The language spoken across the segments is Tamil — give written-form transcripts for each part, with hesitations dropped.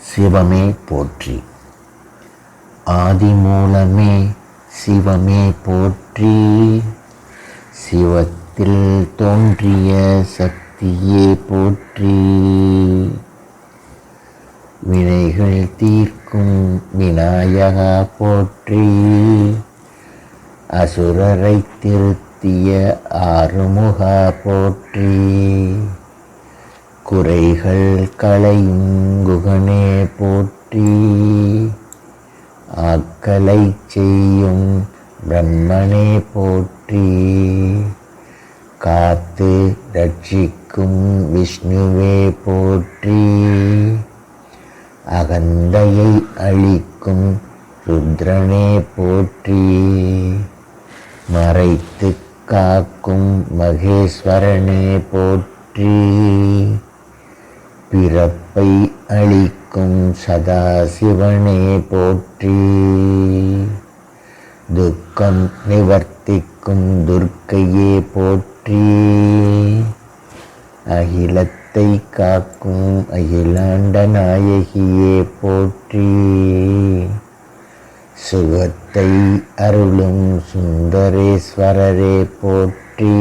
சிவமே போற்றி. ஆதிமூலமே சிவமே போற்றி. சிவத்தில் தோன்றிய சக்தியே போற்றி. வினைகள் தீர்க்கும் விநாயகா போற்றி. அசுரரை திருத்திய ஆறுமுகா போற்றி. குறைகள் களையும் குகனே போற்றி. ஆக்கலை செய்யும் பிரம்மனே போற்றி. காத்து ரட்சிக்கும் விஷ்ணுவே போற்றி. அகந்தையை அழிக்கும் ருத்ரனே போற்றி. மறைத்து காக்கும் மகேஸ்வரனே போற்றி. பிறப்பை அழிக்கும் சதாசிவனே போற்றி. துக்கம் நிவர்த்திக்கும் துர்க்கையே போற்றி. அகிலத்தை காக்கும் அகிலாண்ட நாயகியே போற்றி. சுகத்தை அருளும் சுந்தரேஸ்வரரே போற்றி.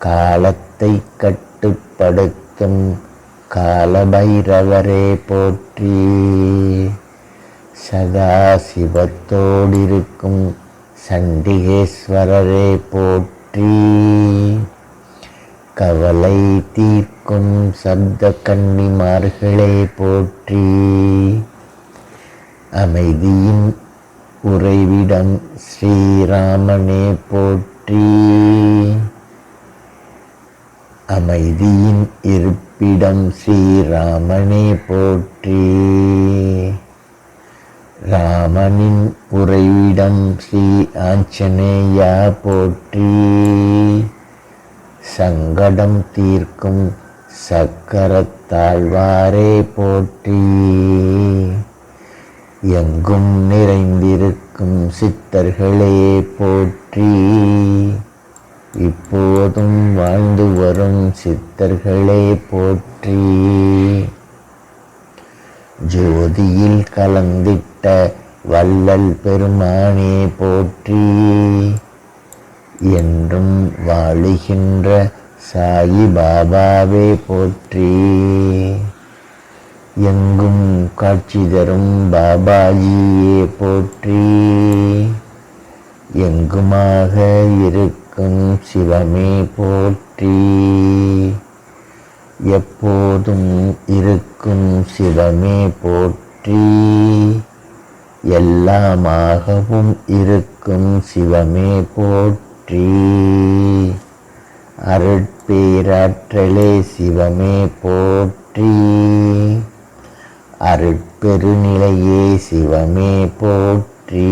காலத்தை கட்டுப்படுத்தும் காலபைரவரே போற்றி. சதா சிவத்தோடிருக்கும் சண்டிகேஸ்வரரே போற்றி. கவலை தீர்க்கும் சப்த கன்னிமார்களே போற்றி. அமைதியின் உறைவிடம் ஸ்ரீராமனே போற்றி. அமைதியின் இருப்பிடம் ஸ்ரீராமனே போற்றி. ராமனின் உறைவிடம் ஸ்ரீ ஆஞ்சநேயா போற்றி. சங்கடம் தீர்க்கும் சக்கரத்தாழ்வாரே போற்றி. எங்கும் நிறைந்திருக்கும் சித்தர்களே போற்றி. இப்போதும் வாழ்ந்து வரும் சித்தர்களே போற்றி. ஜோதியில் கலந்திட்ட வள்ளல் பெருமானே போற்றி. என்றும் வாழுகின்ற சாயி பாபாவே போற்றி. எங்கும் காட்சி தரும் பாபாஜியே போற்றி. எங்குமாக இருக்கும் சிவமே போற்றி. எப்போதும் இருக்கும் சிவமே போற்றி. எல்லாமாகவும் இருக்கும் சிவமே போற்றி. அருட்பேராற்றலே சிவமே போற்றி. அருட்பெருநிலையே சிவமே போற்றி.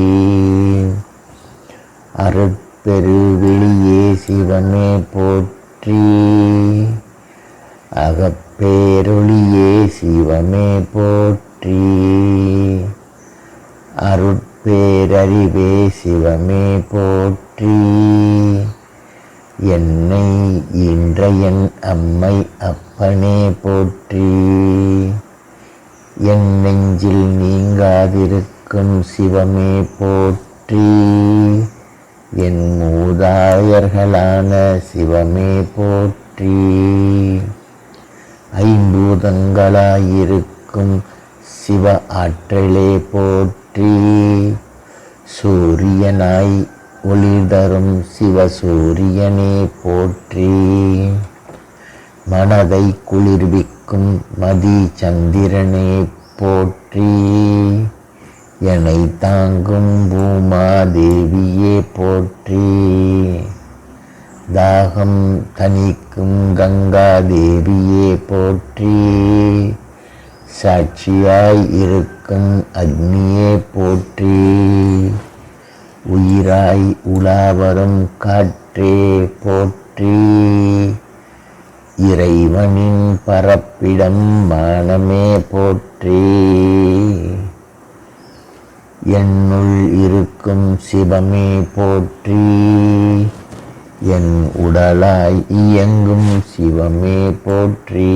அருட்பெருவெளியே சிவமே போற்றி. அகப்பேரொளியே சிவமே போற்றி. அருட்பேரறிவே சிவமே போற்றி. என்னை ஈன்ற என் அம்மை அப்பனே போற்றி. என் நெஞ்சில் நீங்காதிருக்கும் சிவமே போற்றி. என் மூதாதையர்களான சிவமே போற்றி. ஐம்பூதங்களாயிருக்கும் சிவ ஆற்றலே போற்றி. சூரியனாய் ஒளி தரும் சிவசூரியனே போற்றி. மனதை குளிர்விக்கும் மதி சந்திரனே போற்றி. என்னை தாங்கும் பூமாதேவியே போற்றி. தாகம் தணிக்கும் கங்காதேவியே போற்றி. சாட்சியாய் இருக்கும் அக்னியே போற்றி. உயிராய் உலாவரும் காற்றே போற்றி. இறைவனின் பரப்பிடம் மானமே போற்றி. என்னுள் இருக்கும் சிவமே போற்றி. என் உடலாய் இயங்கும் சிவமே போற்றி.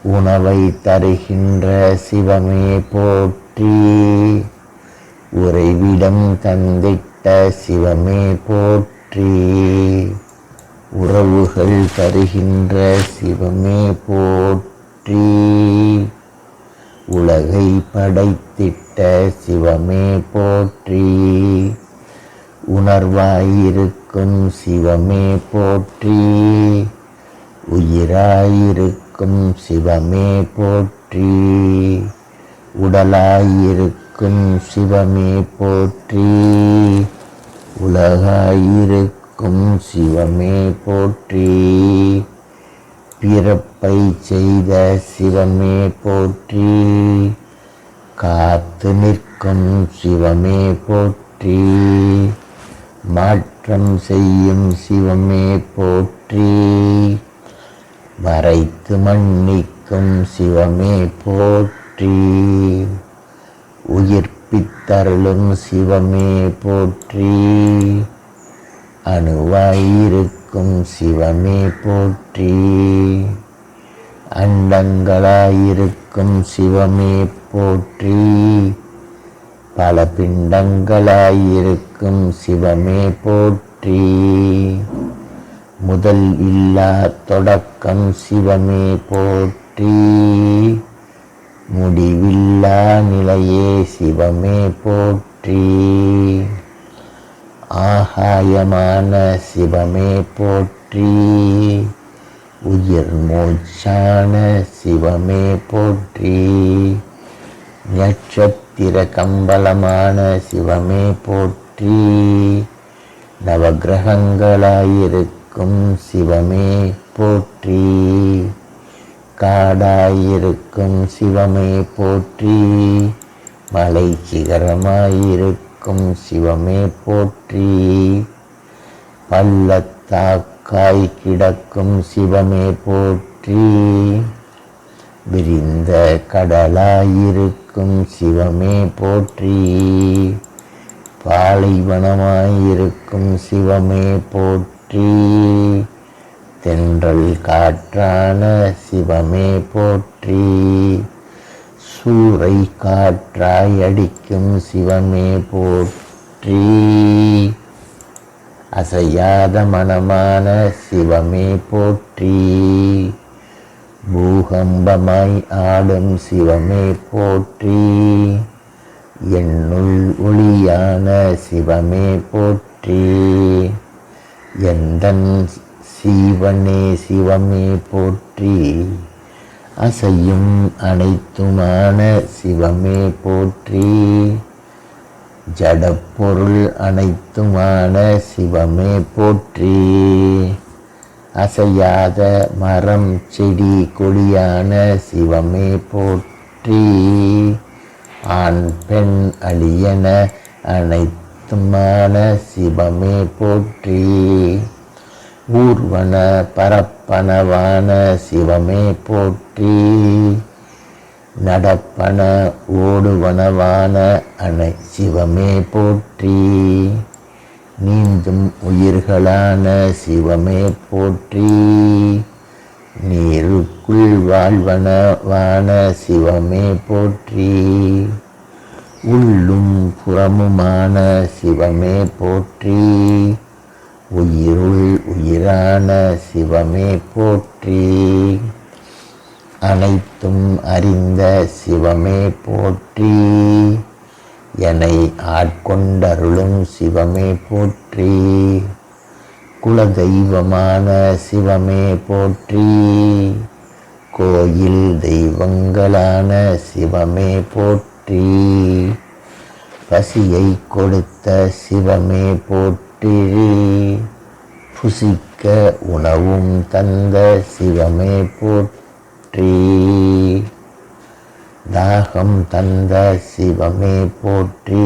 உணவை தருகின்ற சிவமே போற்றி. உறைவிடம் தந்திட்ட சிவமே போற்றி. உறவுகள் தருகின்ற சிவமே போற்றி. உலகை படைத்திட்ட சிவமே போற்றி. உணர்வாயிருக்கும் சிவமே போற்றி. உயிராயிருக்கும் சிவமே போற்றி. உடலாயிருக்கும் சிவமே போற்றி. உலகாயிருக்கும் சிவமே போற்றி. பிறப்பை செய்த சிவமே போற்றி. காத்து நிற்கும் சிவமே போற்றி. மாற்றம் செய்யும் சிவமே போற்றி. மறைத்து மன்னிக்கும் சிவமே போற்றி. உயிர்ப்பித்தருளும் சிவமே போற்றி. அணுவாயிருக்கும் சிவமே போற்றி. அண்டங்களாயிருக்கும் சிவமே போற்றி. பல பிண்டங்களாயிருக்கும் சிவமே போற்றி. முதல் இல்லா தொடக்கம் சிவமே போற்றி. முடிவில்லா நிலையே சிவமே போற்றி. ஆகாயமான சிவமே போற்றி. உயிர் மூச்சான சிவமே போற்றி. நட்சத்திர கம்பளமான சிவமே போற்றி. நவக்கிரகங்களாயிருக்கும் சிவமே போற்றி. காடாயிருக்கும் சிவமே போற்றி. மலை சிகரமாயிருக்கும் சிவமே போற்றி. பள்ளத்தாக்காய் கிடக்கும் சிவமே போற்றி. விரிந்த கடலாயிருக்கும் சிவமே போற்றி. பாலைவனமாயிருக்கும் சிவமே போற்றி. தென்றல் காற்றான சிவமே போற்றி. சூறை காற்றாய் அடிக்கும் சிவமே போற்றி. அசையாத மனமான சிவமே போற்றி. பூகம்பமாய் ஆடும் சிவமே போற்றி. என்னுள் ஒளியான சிவமே போற்றி. எந்தன் சீவனே சிவமே போற்றி. அசையும் அனைத்துமான சிவமே போற்றி. ஜடப்பொருள் அனைத்துமான சிவமே போற்றி. அசையாத மரம் செடி கொடியான சிவமே போற்றி. ஆண் பெண் அழியன அனைத்துமான சிவமே போற்றி. ஊர்வன பரப்பனவான சிவமே போற்றி. நடப்பன ஓடுவனவான சிவமே போற்றி. நீந்தும் உயிர்களான சிவமே போற்றி. நீருக்குள் வாழ்வனவான சிவமே போற்றி. உள்ளும் புறமுமான சிவமே போற்றி. உயிருள் உயிரான சிவமே போற்றி. அனைத்தும் அறிந்த சிவமே போற்றி. என்னை ஆட்கொண்டருளும் சிவமே போற்றி. குலதெய்வமான சிவமே போற்றி. கோயில் தெய்வங்களான சிவமே போற்றி. பசியை கொடுத்த சிவமே போற்றி. புசிக்க உணவும் தந்த சிவமே போற்றி. தாகம் தந்த சிவமே போற்றி.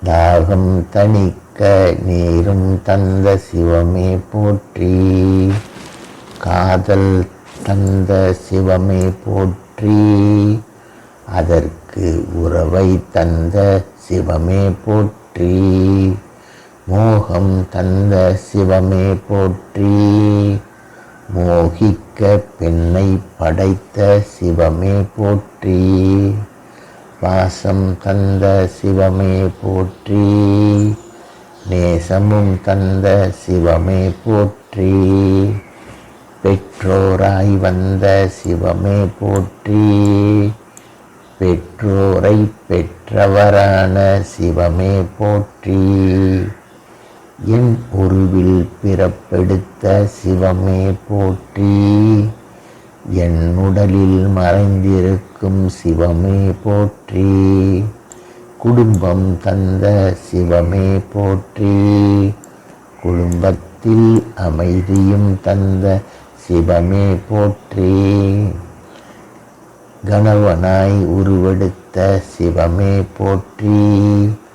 தாகம் தணிக்க நீரும் தந்த சிவமே போற்றி. காதல் தந்த சிவமே போற்றி. அதற்கு உறவை தந்த சிவமே போற்றி. மோகம் தந்த சிவமே போற்றி. மோகிக்க பெண்ணை படைத்த சிவமே போற்றி. பாசம் தந்த சிவமே போற்றி. நேசமும் தந்த சிவமே போற்றி. பெற்றோராய் வந்த சிவமே போற்றி. பெற்றோரை பெற்றவரான சிவமே போற்றி. என் உருவில் பிறப்பெடுத்த சிவமே போற்றி. என் உடலில் மறைந்திருக்கும் சிவமே போற்றி. குடும்பம் தந்த சிவமே போற்றி. குடும்பத்தில் அமைதியும் தந்த சிவமே போற்றி. கணவனாய் உருவெடுத்த சிவமே போற்றி.